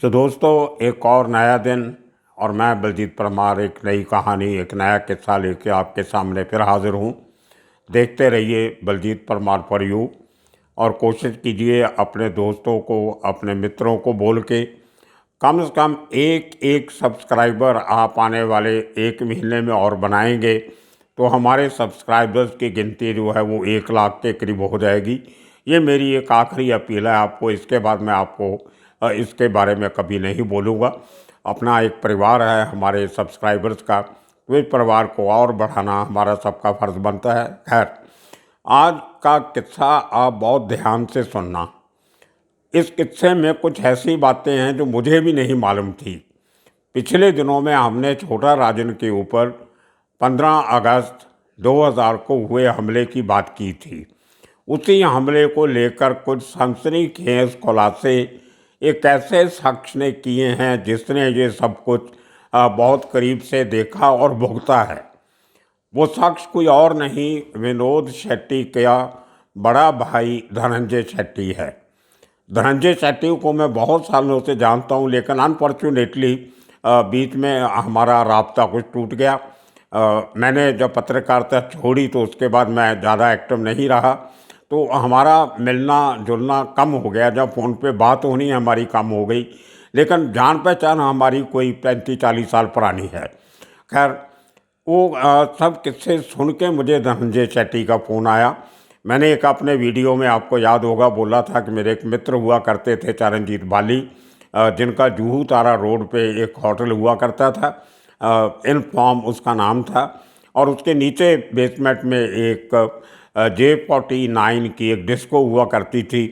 तो दोस्तों, एक और नया दिन और मैं बलजीत परमार एक नई कहानी, एक नया किस्सा लेके आपके सामने फिर हाजिर हूँ। देखते रहिए बलजीत परमार फॉर यू और कोशिश कीजिए अपने दोस्तों को, अपने मित्रों को बोल के से कम एक एक सब्सक्राइबर आप आने वाले एक महीने में और बनाएंगे तो हमारे सब्सक्राइबर्स की गिनती जो है वो 1 लाख के करीब हो जाएगी। ये मेरी एक आखिरी अपील है आपको। इसके बाद मैं आपको इसके बारे में कभी नहीं बोलूँगा। अपना एक परिवार है हमारे सब्सक्राइबर्स का, तो इस परिवार को और बढ़ाना हमारा सबका फ़र्ज़ बनता है। खैर, आज का किस्सा आप बहुत ध्यान से सुनना। इस किस्से में कुछ ऐसी बातें हैं जो मुझे भी नहीं मालूम थी। पिछले दिनों में हमने छोटा राजन के ऊपर 15 अगस्त 2000 को हुए हमले की बात की थी। उसी हमले को लेकर कुछ सनसनीखेज खुलासे एक ऐसे शख्स ने किए हैं जिसने ये सब कुछ बहुत करीब से देखा और भुगता है। वो शख्स कोई और नहीं, विनोद शेट्टी का बड़ा भाई धनंजय शेट्टी है। धनंजय शेट्टी को मैं बहुत सालों से जानता हूँ, लेकिन अनफॉर्चुनेटली बीच में हमारा राब्ता कुछ टूट गया। मैंने जब पत्रकारिता छोड़ी तो उसके बाद मैं ज़्यादा एक्टिव नहीं रहा, तो हमारा मिलना जुलना कम हो गया। जब फ़ोन पे बात होनी हमारी कम हो गई, लेकिन जान पहचान हमारी कोई 35-40 साल पुरानी है। खैर, वो सब किस्से सुन के मुझे धनंजय शेट्टी का फ़ोन आया। मैंने एक अपने वीडियो में, आपको याद होगा, बोला था कि मेरे एक मित्र हुआ करते थे चरणजीत बाली, जिनका जुहू तारा रोड पे एक होटल हुआ करता था, इनफॉर्म उसका नाम था, और उसके नीचे बेसमेंट में एक J49 की एक डिस्को हुआ करती थी।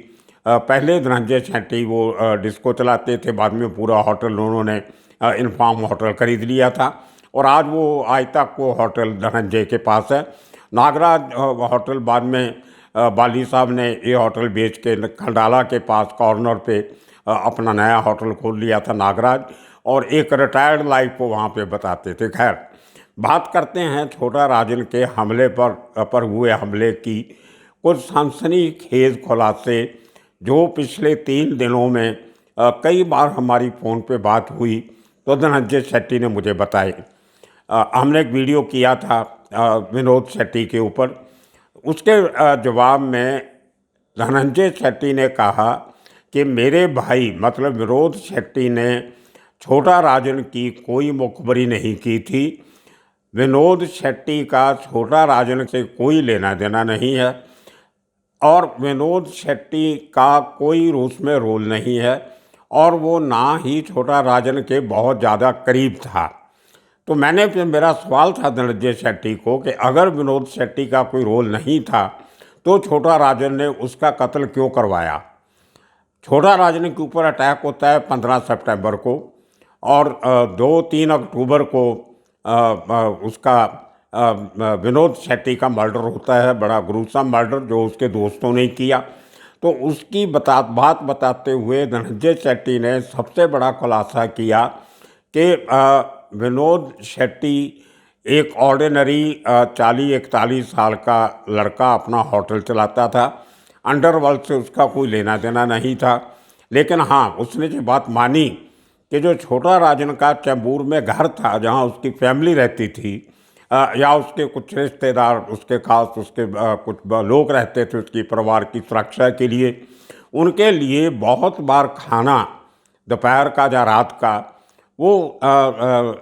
पहले धनंजय शेट्टी वो डिस्को चलाते थे, बाद में पूरा होटल उन्होंने इनफॉर्म होटल खरीद लिया था, और आज तक वो होटल धनंजय के पास है। नागराज होटल बाद में बाली साहब ने ये होटल बेच के खंडाला के पास कॉर्नर पे अपना नया होटल खोल लिया था नागराज, और एक रिटायर्ड लाइफ को वहाँ पे बताते थे। खैर, बात करते हैं छोटा राजन के हमले पर हुए हमले की कुछ सनसनीखेज खुलासे जो पिछले 3 दिनों में कई बार हमारी फ़ोन पे बात हुई तो धनंजय शेट्टी ने मुझे बताए। हमने एक वीडियो किया था विनोद शेट्टी के ऊपर। उसके जवाब में धनंजय शेट्टी ने कहा कि मेरे भाई मतलब विनोद शेट्टी ने छोटा राजन की कोई मुखबरी नहीं की थी। विनोद शेट्टी का छोटा राजन से कोई लेना देना नहीं है, और विनोद शेट्टी का कोई उसमें रोल नहीं है, और वो ना ही छोटा राजन के बहुत ज़्यादा करीब था। तो मैंने फिर, मेरा सवाल था धनंजय शेट्टी को कि अगर विनोद शेट्टी का कोई रोल नहीं था तो छोटा राजन ने उसका कत्ल क्यों करवाया। छोटा राजन के ऊपर अटैक होता है 15 सितंबर को, और 2-3 अक्टूबर को उसका विनोद शेट्टी का मर्डर होता है, बड़ा ग्रूसम मर्डर जो उसके दोस्तों ने किया। तो उसकी बात बताते हुए धनंजय शेट्टी ने सबसे बड़ा खुलासा किया कि विनोद शेट्टी एक ऑर्डिनरी 40-41 साल का लड़का अपना होटल चलाता था। अंडरवर्ल्ड से उसका कोई लेना देना नहीं था। लेकिन हाँ, उसने ये बात मानी कि जो छोटा राजन का चैम्बूर में घर था जहाँ उसकी फैमिली रहती थी, या उसके कुछ रिश्तेदार, उसके खास उसके कुछ लोग रहते थे उसकी परिवार की सुरक्षा के लिए, उनके लिए बहुत बार खाना दोपहर का या रात का वो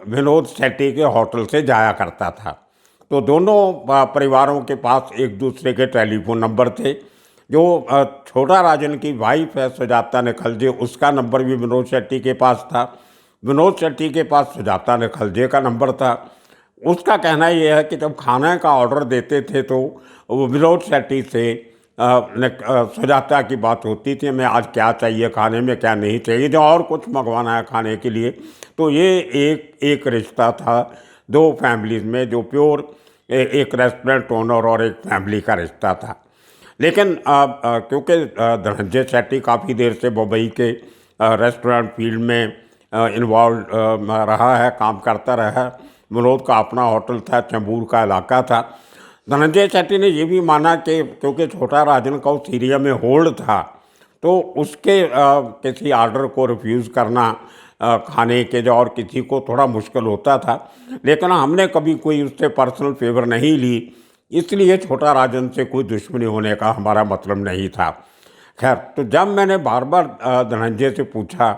विनोद शेट्टी के होटल से जाया करता था। तो दोनों परिवारों के पास एक दूसरे के टेलीफोन नंबर थे। जो छोटा राजन की वाइफ है सुजाता निखलजे, उसका नंबर भी विनोद शेट्टी के पास था। विनोद शेट्टी के पास सुजाता निखलजे का नंबर था। उसका कहना यह है कि जब खाने का ऑर्डर देते थे तो वो विनोद शेट्टी से सुजाता की बात होती थी, मैं आज क्या चाहिए खाने में, क्या नहीं चाहिए, जो और कुछ मंगवाना है खाने के लिए। तो ये एक रिश्ता था दो फैमिलीज़ में, जो प्योर एक रेस्टोरेंट ओनर और एक फैमिली का रिश्ता था। लेकिन क्योंकि धनंजय शेट्टी काफ़ी देर से मुंबई के रेस्टोरेंट फील्ड में इन्वॉल्व रहा है, काम करता रहा। विनोद का अपना होटल था, चैम्बूर का इलाका था। धनंजय शेट्टी ने यह भी माना कि क्योंकि छोटा राजन का उस एरिया में होल्ड था, तो उसके किसी आर्डर को रिफ्यूज़ करना खाने के जो और किसी को थोड़ा मुश्किल होता था, लेकिन हमने कभी कोई उससे पर्सनल फेवर नहीं ली, इसलिए छोटा राजन से कोई दुश्मनी होने का हमारा मतलब नहीं था। खैर, तो जब मैंने बार बार धनंजय से पूछा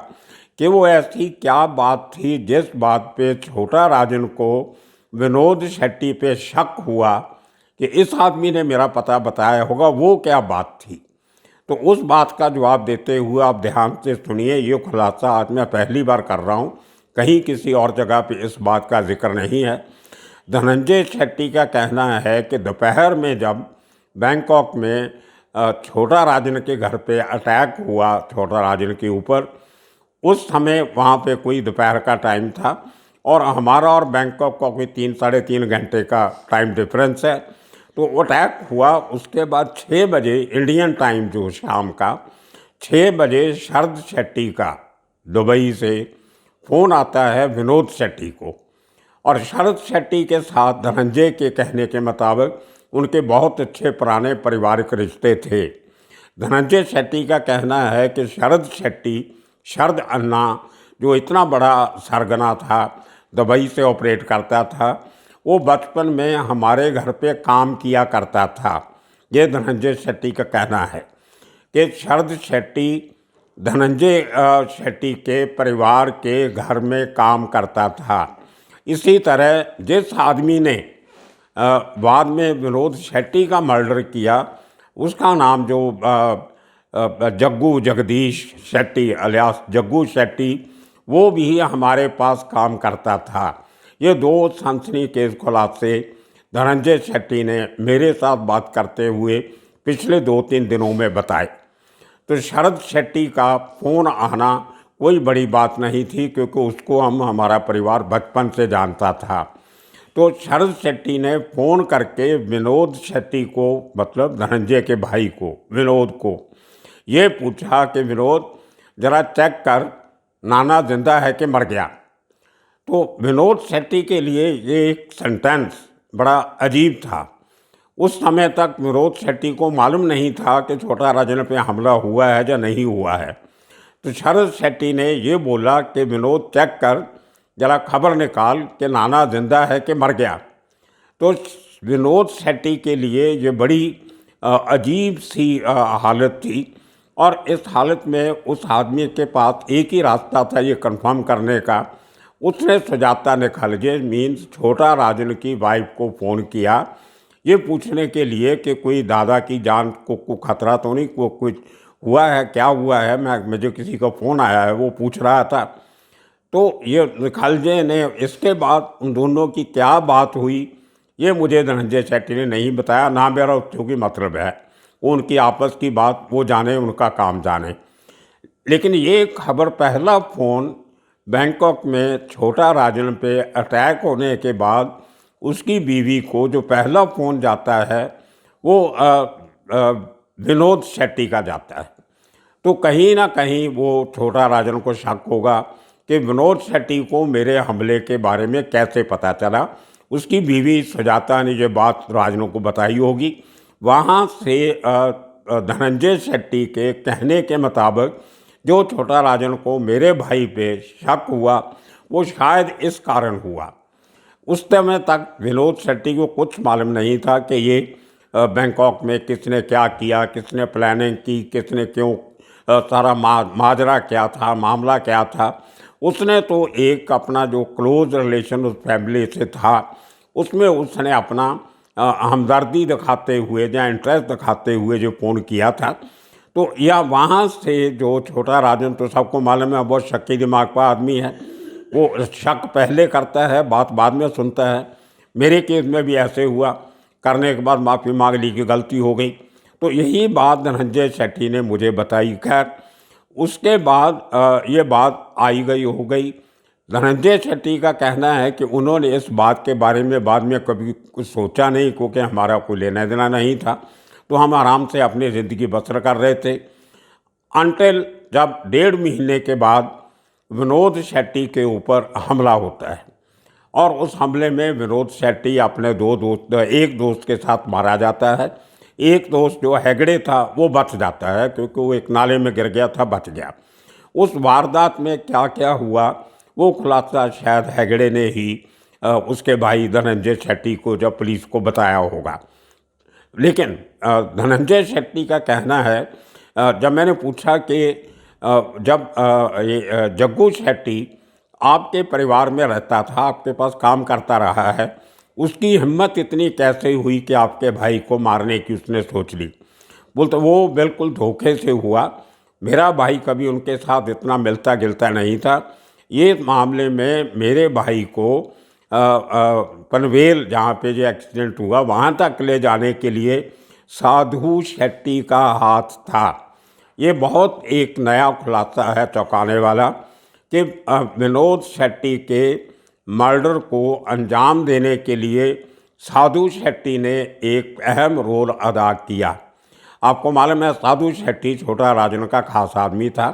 कि वो ऐसी क्या बात थी जिस बात पे छोटा राजन को विनोद शेट्टी पे शक हुआ कि इस आदमी ने मेरा पता बताया होगा, वो क्या बात थी, तो उस बात का जवाब देते हुए आप ध्यान से सुनिए। ये खुलासा आज मैं पहली बार कर रहा हूँ, कहीं किसी और जगह पे इस बात का जिक्र नहीं है। धनंजय शेट्टी का कहना है कि दोपहर में जब बैंकॉक में छोटा राजन के घर पे अटैक हुआ छोटा राजन के ऊपर, उस समय वहाँ पे कोई दोपहर का टाइम था और हमारा और बैंकॉक का कोई 3-3.5 घंटे का टाइम डिफरेंस है। तो अटैक हुआ, उसके बाद 6 बजे इंडियन टाइम जो शाम का 6 बजे शरद शेट्टी का दुबई से फ़ोन आता है विनोद शेट्टी को, और शरद शेट्टी के साथ धनंजय के कहने के मुताबिक उनके बहुत अच्छे पुराने पारिवारिक रिश्ते थे। धनंजय शेट्टी का कहना है कि शरद शेट्टी, शरद अन्ना, जो इतना बड़ा सरगना था, दुबई से ऑपरेट करता था, वो बचपन में हमारे घर पे काम किया करता था। ये धनंजय शेट्टी का कहना है कि शरद शेट्टी धनंजय शेट्टी के परिवार के घर में काम करता था। इसी तरह जिस आदमी ने बाद में विनोद शेट्टी का मर्डर किया, उसका नाम जो जग्गू जगदीश शेट्टी अलियास जग्गू शेट्टी, वो भी हमारे पास काम करता था। ये दो सनसनीखेज खुलासे धनंजय शेट्टी ने मेरे साथ बात करते हुए पिछले 2-3 दिनों में बताए। तो शरद शेट्टी का फ़ोन आना कोई बड़ी बात नहीं थी, क्योंकि उसको हमारा परिवार बचपन से जानता था। तो शरद शेट्टी ने फ़ोन करके विनोद शेट्टी को, मतलब धनंजय के भाई को, विनोद को, ये पूछा कि विनोद ज़रा चेक कर, नाना जिंदा है कि मर गया। तो विनोद शेट्टी के लिए ये एक सेंटेंस बड़ा अजीब था। उस समय तक विनोद शेट्टी को मालूम नहीं था कि छोटा राजन पे हमला हुआ है या नहीं हुआ है। तो शरद शेट्टी ने ये बोला कि विनोद चेक कर, जरा खबर निकाल कि नाना जिंदा है कि मर गया। तो विनोद शेट्टी के लिए ये बड़ी अजीब सी हालत थी, और इस हालत में उस आदमी के पास एक ही रास्ता था ये कंफर्म करने का। उसने सुजाता निखलजे मीन्स छोटा राजन की वाइफ को फ़ोन किया, ये पूछने के लिए कि कोई दादा की जान को खतरा तो नहीं, को कुछ हुआ है, क्या हुआ है, मुझे किसी का फ़ोन आया है, वो पूछ रहा था। तो ये निखलजे ने, इसके बाद उन दोनों की क्या बात हुई ये मुझे धनंजय शेट्टी ने नहीं बताया, ना मेरा उससे कोई मतलब है। उनकी आपस की बात वो जाने, उनका काम जाने। लेकिन ये खबर, पहला फ़ोन बैंकॉक में छोटा राजन पे अटैक होने के बाद उसकी बीवी को जो पहला फ़ोन जाता है वो विनोद शेट्टी का जाता है। तो कहीं ना कहीं वो छोटा राजन को शक होगा कि विनोद शेट्टी को मेरे हमले के बारे में कैसे पता चला। उसकी बीवी सुजाता ने ये बात राजनों को बताई होगी। वहाँ से धनंजय शेट्टी के कहने के मुताबिक जो छोटा राजन को मेरे भाई पे शक हुआ, वो शायद इस कारण हुआ। उस समय तक विनोद शेट्टी को कुछ मालूम नहीं था कि ये बैंकॉक में किसने क्या किया, किसने प्लानिंग की, किसने क्यों, सारा माजरा क्या था, मामला क्या था। उसने तो एक अपना जो क्लोज रिलेशन उस फैमिली से था, उसमें उसने अपना हमदर्दी दिखाते हुए या इंटरेस्ट दिखाते हुए जो फ़ोन किया था। तो या वहाँ से जो छोटा राजन, तो सबको मालूम है बहुत शक्की दिमाग का आदमी है, वो शक पहले करता है, बात बाद में सुनता है। मेरे केस में भी ऐसे हुआ, करने के बाद माफ़ी मांग ली कि गलती हो गई। तो यही बात धनंजय शेट्टी ने मुझे बताई। खैर, उसके बाद ये बात आई गई हो गई। धनंजय शेट्टी का कहना है कि उन्होंने इस बात के बारे में बाद में कभी कुछ सोचा नहीं, क्योंकि हमारा कोई लेना देना नहीं था, तो हम आराम से अपनी ज़िंदगी बसर कर रहे थे। अनटिल जब 1.5 महीने के बाद विनोद शेट्टी के ऊपर हमला होता है, और उस हमले में विनोद शेट्टी अपने एक दोस्त के साथ मारा जाता है। एक दोस्त जो हेगड़े था वो बच जाता है, क्योंकि वो एक नाले में गिर गया था, बच गया। उस वारदात में क्या क्या हुआ वो खुलासा शायद हेगड़े ने ही उसके भाई धनंजय शेट्टी को जब पुलिस को बताया होगा। लेकिन धनंजय शेट्टी का कहना है, जब मैंने पूछा कि जब ये जग्गू शेट्टी आपके परिवार में रहता था, आपके पास काम करता रहा है, उसकी हिम्मत इतनी कैसे हुई कि आपके भाई को मारने की उसने सोच ली? बोलते वो बिल्कुल धोखे से हुआ, मेरा भाई कभी उनके साथ इतना मिलता गिलता नहीं था। ये मामले में मेरे भाई को पनवेल जहाँ पे जो एक्सीडेंट हुआ वहाँ तक ले जाने के लिए साधु शेट्टी का हाथ था। ये बहुत एक नया खुलासा है, चौंकाने वाला, कि विनोद शेट्टी के मर्डर को अंजाम देने के लिए साधु शेट्टी ने एक अहम रोल अदा किया। आपको मालूम है, साधु शेट्टी छोटा राजन का खास आदमी था,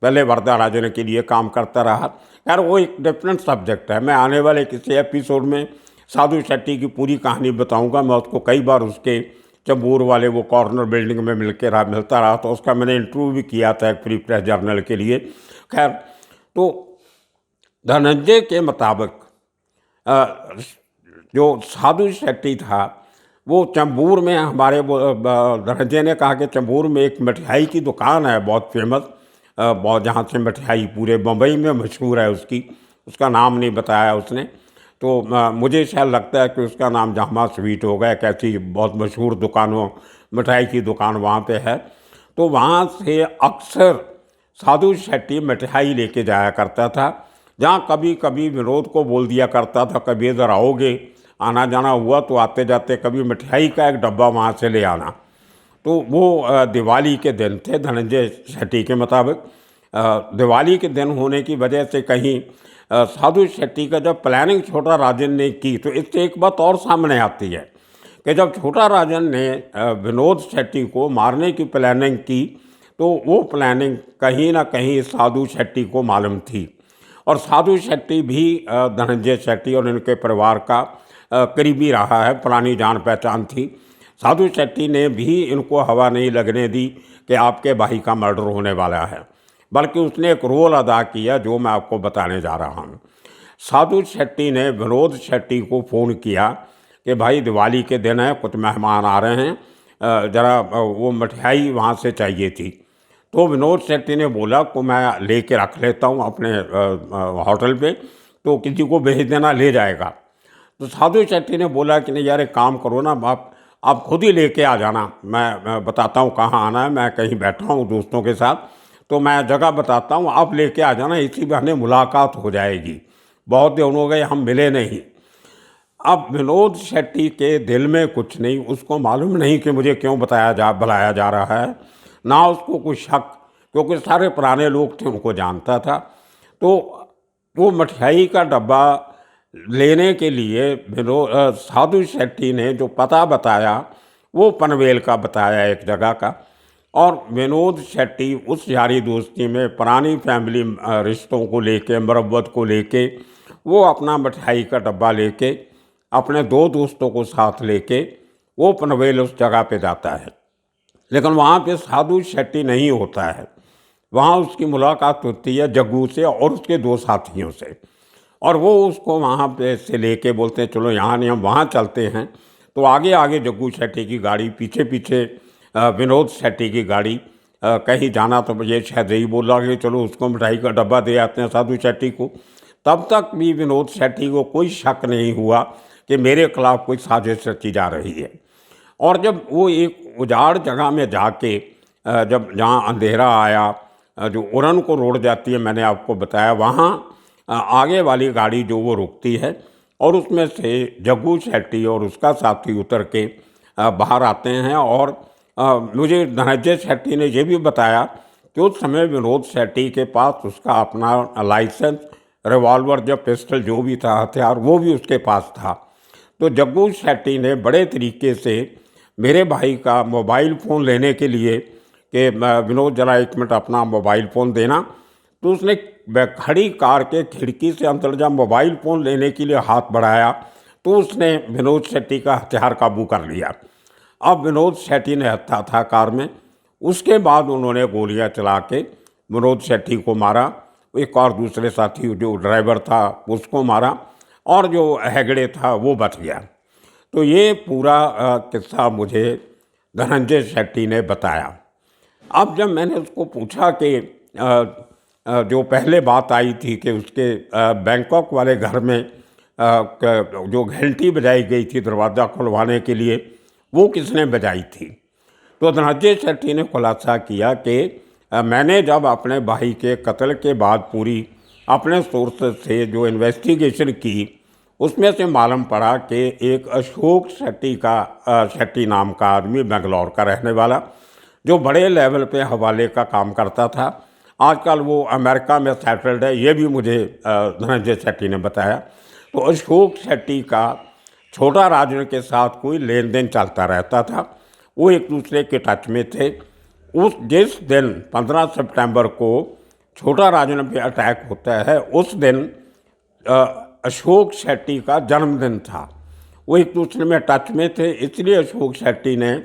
पहले वर्धा राजन के लिए काम करता रहा। यार वो एक डिफरेंट सब्जेक्ट है, मैं आने वाले किसी एपिसोड में साधु शेट्टी की पूरी कहानी बताऊंगा। मैं उसको कई बार उसके चंबूर वाले वो कॉर्नर बिल्डिंग में मिलता रहा, तो उसका मैंने इंटरव्यू भी किया था एक फ्री प्रेस जर्नल के लिए। खैर, तो धनंजय के मुताबिक जो साधु शेट्टी था वो चंबूर में, हमारे धनंजय ने कहा कि चंबूर में एक मिठाई की दुकान है बहुत फेमस, बहुत, जहाँ से मिठाई पूरे बम्बई में मशहूर है उसका नाम नहीं बताया उसने। तो मुझे शायद लगता है कि उसका नाम जहां स्वीट होगा, एक ऐसी बहुत मशहूर दुकानों मिठाई की दुकान वहाँ पे है। तो वहाँ से अक्सर साधु शेट्टी मिठाई लेके जाया करता था, जहाँ कभी कभी विनोद को बोल दिया करता था, कभी इधर आओगे, आना जाना हुआ तो आते जाते कभी मिठाई का एक डब्बा वहाँ से ले आना। तो वो दिवाली के दिन थे धनंजय शेट्टी के मुताबिक। दिवाली के दिन होने की वजह से कहीं साधु शेट्टी का जब प्लानिंग छोटा राजन ने की, तो इससे एक बात और सामने आती है कि जब छोटा राजन ने विनोद शेट्टी को मारने की प्लानिंग की, तो वो प्लानिंग कहीं ना कहीं साधु शेट्टी को मालूम थी। और साधु शेट्टी भी धनंजय शेट्टी और इनके परिवार का करीबी रहा है, पुरानी जान पहचान थी। साधु शेट्टी ने भी इनको हवा नहीं लगने दी कि आपके भाई का मर्डर होने वाला है, बल्कि उसने एक रोल अदा किया जो मैं आपको बताने जा रहा हूँ। साधु शेट्टी ने विनोद शेट्टी को फ़ोन किया कि भाई दिवाली के दिन है, कुछ मेहमान आ रहे हैं, ज़रा वो मिठाई वहाँ से चाहिए थी। तो विनोद शेट्टी ने बोला को मैं लेके रख लेता हूँ अपने होटल पे, तो किसी को भेज देना, ले जाएगा। तो साधु शेट्टी ने बोला कि नहीं यार, एक काम करो ना, आप खुद ही लेके आ जाना, मैं बताता हूँ कहाँ आना है, मैं कहीं बैठा हूँ दोस्तों के साथ, तो मैं जगह बताता हूँ, आप लेके आ जाना, इसी बहाने मुलाकात हो जाएगी, बहुत दिन हो गए हम मिले नहीं। अब विनोद शेट्टी के दिल में कुछ नहीं, उसको मालूम नहीं कि मुझे क्यों बुलाया जा रहा है, ना उसको कुछ शक, क्योंकि सारे पुराने लोग थे, उनको जानता था। तो वो मिठाई का डब्बा लेने के लिए साधु शेट्टी ने जो पता बताया वो पनवेल का बताया, एक जगह का। और विनोद शेट्टी उस यारी दोस्ती में पुरानी फैमिली रिश्तों को लेके, मरब्बत को लेके, वो अपना मिठाई का डब्बा लेके अपने दो दोस्तों को साथ लेके वो पनवेल उस जगह पे जाता है। लेकिन वहाँ पे साधु शेट्टी नहीं होता है, वहाँ उसकी मुलाकात होती है जग्गू से और उसके दो साथियों से, और वो उसको वहाँ पे से लेके बोलते हैं चलो यहाँ नहीं, हम वहाँ चलते हैं। तो आगे आगे जग्गू शेट्टी की गाड़ी, पीछे पीछे विनोद शेट्टी की गाड़ी। कहीं जाना तो ये शायद यही बोल रहा कि चलो उसको मिठाई का डब्बा दे आते हैं साधु शेट्टी को। तब तक भी विनोद शेट्टी को कोई शक नहीं हुआ कि मेरे खिलाफ कोई साजिश रची जा रही है। और जब वो एक उजाड़ जगह में जाके, जब जहाँ अंधेरा आया, जो उड़न को रोड जाती है मैंने आपको बताया, वहाँ आगे वाली गाड़ी जो वो रुकती है और उसमें से जग्गू शेट्टी और उसका साथी उतर के बाहर आते हैं। और मुझे धनंजय शेट्टी ने ये भी बताया कि उस समय विनोद शेट्टी के पास उसका अपना लाइसेंस, रिवॉल्वर, जब पिस्टल जो भी था, हथियार, वो भी उसके पास था। तो जग्गू शेट्टी ने बड़े तरीके से मेरे भाई का मोबाइल फ़ोन लेने के लिए कि विनोद जरा एक मिनट अपना मोबाइल फ़ोन देना, तो उसने खड़ी कार के खिड़की से अंदर जब मोबाइल फ़ोन लेने के लिए हाथ बढ़ाया तो उसने विनोद शेट्टी का हथियार काबू कर लिया। अब विनोद शेट्टी ने हत्या था कार में। उसके बाद उन्होंने गोलियां चला के विनोद शेट्टी को मारा, एक और दूसरे साथी जो ड्राइवर था उसको मारा, और जो हेगड़े था वो बच गया। तो ये पूरा किस्सा मुझे धनंजय शेट्टी ने बताया। अब जब मैंने उसको पूछा कि जो पहले बात आई थी कि उसके बैंकॉक वाले घर में जो घंटी बजाई गई थी दरवाज़ा खुलवाने के लिए, वो किसने बजाई थी, तो धनंजय शेट्टी ने खुलासा किया कि मैंने जब अपने भाई के कत्ल के बाद पूरी अपने सोर्स से जो इन्वेस्टिगेशन की, उसमें से मालूम पड़ा कि एक अशोक शेट्टी नाम का आदमी, बेंगलोर का रहने वाला, जो बड़े लेवल पे हवाले का काम करता था, आजकल वो अमेरिका में सेटल्ड है, ये भी मुझे धनंजय शेट्टी ने बताया। तो अशोक शेट्टी का छोटा राजन के साथ कोई लेन देन चलता रहता था, वो एक दूसरे के टच में थे। उस जिस दिन 15 सितंबर को छोटा राजन पे अटैक होता है, उस दिन अशोक शेट्टी का जन्मदिन था। वो एक दूसरे में टच में थे, इसलिए अशोक शेट्टी ने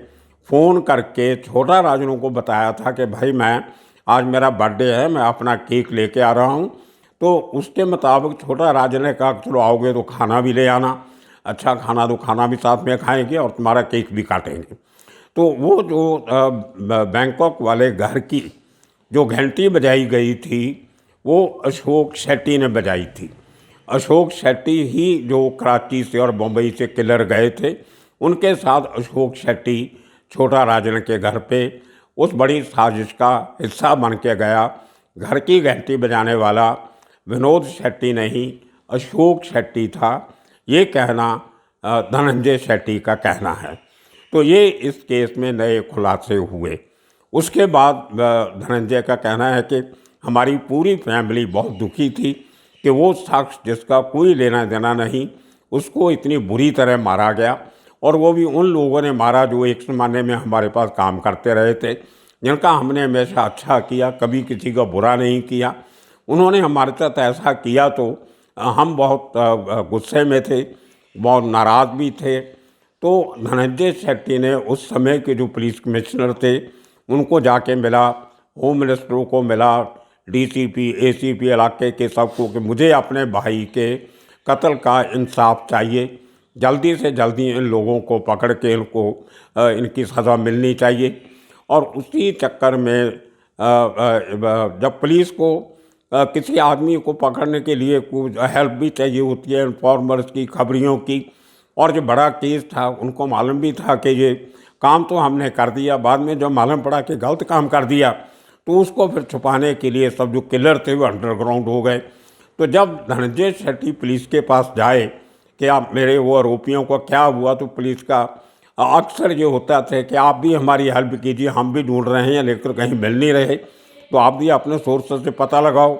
फ़ोन करके छोटा राजनों को बताया था कि भाई मैं आज मेरा बर्थडे है, मैं अपना केक लेके आ रहा हूँ। तो उसके मुताबिक छोटा राजन ने कहा चलो आओगे तो खाना भी ले आना, अच्छा खाना तो खाना भी साथ में खाएंगे और तुम्हारा केक भी काटेंगे। तो वो जो बैंकॉक वाले घर की जो घंटी बजाई गई थी, वो अशोक शेट्टी ने बजाई थी। अशोक शेट्टी ही जो कराची से और बम्बई से किलर गए थे, उनके साथ अशोक शेट्टी छोटा राजन के घर पे उस बड़ी साजिश का हिस्सा बन के गया। घर की घंटी बजाने वाला विनोद शेट्टी नहीं, अशोक शेट्टी था, ये कहना धनंजय शेट्टी का कहना है। तो ये इस केस में नए खुलासे हुए। उसके बाद धनंजय का कहना है कि हमारी पूरी फैमिली बहुत दुखी थी कि वो शख्स जिसका कोई लेना देना नहीं, उसको इतनी बुरी तरह मारा गया, और वो भी उन लोगों ने मारा जो एक ज़माने में हमारे पास काम करते रहे थे, जिनका हमने हमेशा अच्छा किया, कभी किसी का बुरा नहीं किया। उन्होंने हमारे साथ ऐसा किया तो हम बहुत गुस्से में थे, बहुत नाराज़ भी थे। तो धनंजय शेट्टी ने उस समय के जो पुलिस कमिश्नर थे उनको जाके मिला, होम मिनिस्टरों को मिला, डीसीपी एसीपी इलाके के सबको, कि मुझे अपने भाई के कत्ल का इंसाफ चाहिए, जल्दी से जल्दी इन लोगों को पकड़ के इनको इनकी सज़ा मिलनी चाहिए। और उसी चक्कर में जब पुलिस को किसी आदमी को पकड़ने के लिए कुछ हेल्प भी चाहिए होती है, इन्फॉर्मर्स की, खबरियों की, और जो बड़ा केस था उनको मालूम भी था कि ये काम तो हमने कर दिया, बाद में जब मालूम पड़ा कि गलत काम कर दिया तो उसको फिर छुपाने के लिए सब जो किलर थे वो अंडरग्राउंड हो गए। तो जब धनंजय शेट्टी पुलिस के पास जाए कि आप मेरे वो आरोपियों को क्या हुआ, तो पुलिस का अक्सर ये होता था कि आप भी हमारी हेल्प कीजिए, हम भी ढूंढ रहे हैं लेकिन कहीं मिल नहीं रहे, तो आप भी अपने सोर्स से पता लगाओ,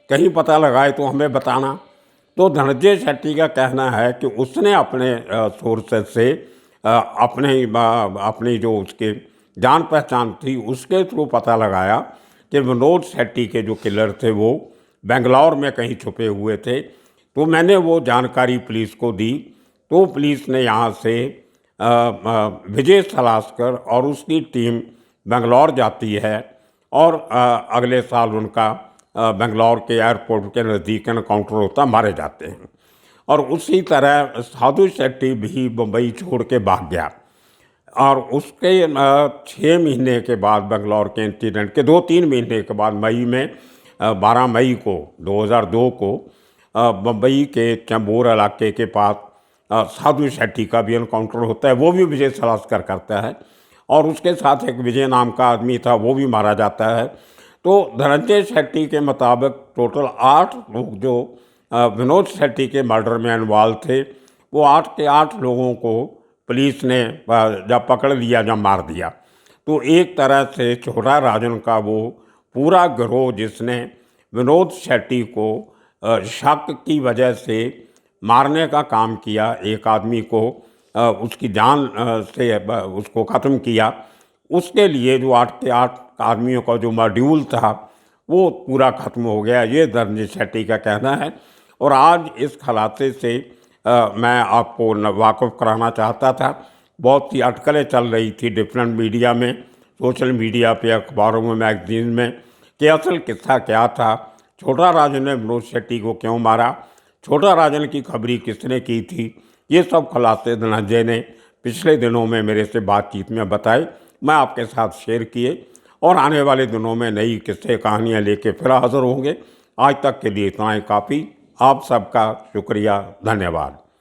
कहीं पता लगाए तो हमें बताना। तो धनंजय शेट्टी का कहना है कि उसने अपने सोर्सेज से अपनी जो उसके जान पहचान थी उसके थ्रू पता लगाया कि विनोद शेट्टी के जो किलर थे वो बेंगलोर में कहीं छुपे हुए थे। तो मैंने वो जानकारी पुलिस को दी, तो पुलिस ने यहाँ से विजय सलास्कर और उसकी टीम बेंगलोर जाती है, और अगले साल उनका बेंगलोर के एयरपोर्ट के नज़दीक एनकाउंटर होता, मारे जाते हैं। और उसी तरह साधु शेट्टी भी मुंबई छोड़ के भाग गया, और उसके 6 महीने के बाद बेंगलोर के इंसिडेंट के 2-3 महीने के बाद मई में 12 मई को 2002 को मुंबई के चैम्बूर इलाके के पास साधु शेट्टी का भी एनकाउंटर होता है, वो भी विजय सलास्कर करता है, और उसके साथ एक विजय नाम का आदमी था, वो भी मारा जाता है। तो धनंजय शेट्टी के मुताबिक टोटल 8 लोग जो विनोद शेट्टी के मर्डर में इन्वॉल्व थे, वो 8 के 8 लोगों को पुलिस ने जब पकड़ लिया, जब मार दिया। तो एक तरह से छोटा राजन का वो पूरा गिरोह जिसने विनोद शेट्टी को शक की वजह से मारने का काम किया, एक आदमी को उसकी जान से उसको ख़त्म किया, उसके लिए जो 8 के 8 आदमियों का जो मॉड्यूल था वो पूरा ख़त्म हो गया, ये धनंजय शेट्टी का कहना है। और आज इस खलासे से मैं आपको वाकिफ़ कराना चाहता था बहुत सी अटकलें चल रही थी डिफरेंट मीडिया में, सोशल मीडिया पे, अखबारों में, मैगजीन में, कि असल किस्सा क्या था, छोटा राजन ने मनोज शेट्टी को क्यों मारा, छोटा राजन की खबरी किसने की थी। ये सब खुलासे धनंजय ने पिछले दिनों में मेरे से बातचीत में बताए, मैं आपके साथ शेयर किए, और आने वाले दिनों में नई किस्से कहानियाँ लेके फिर हाजिर होंगे। आज तक के लिए इतना ही काफ़ी। आप सबका शुक्रिया, धन्यवाद।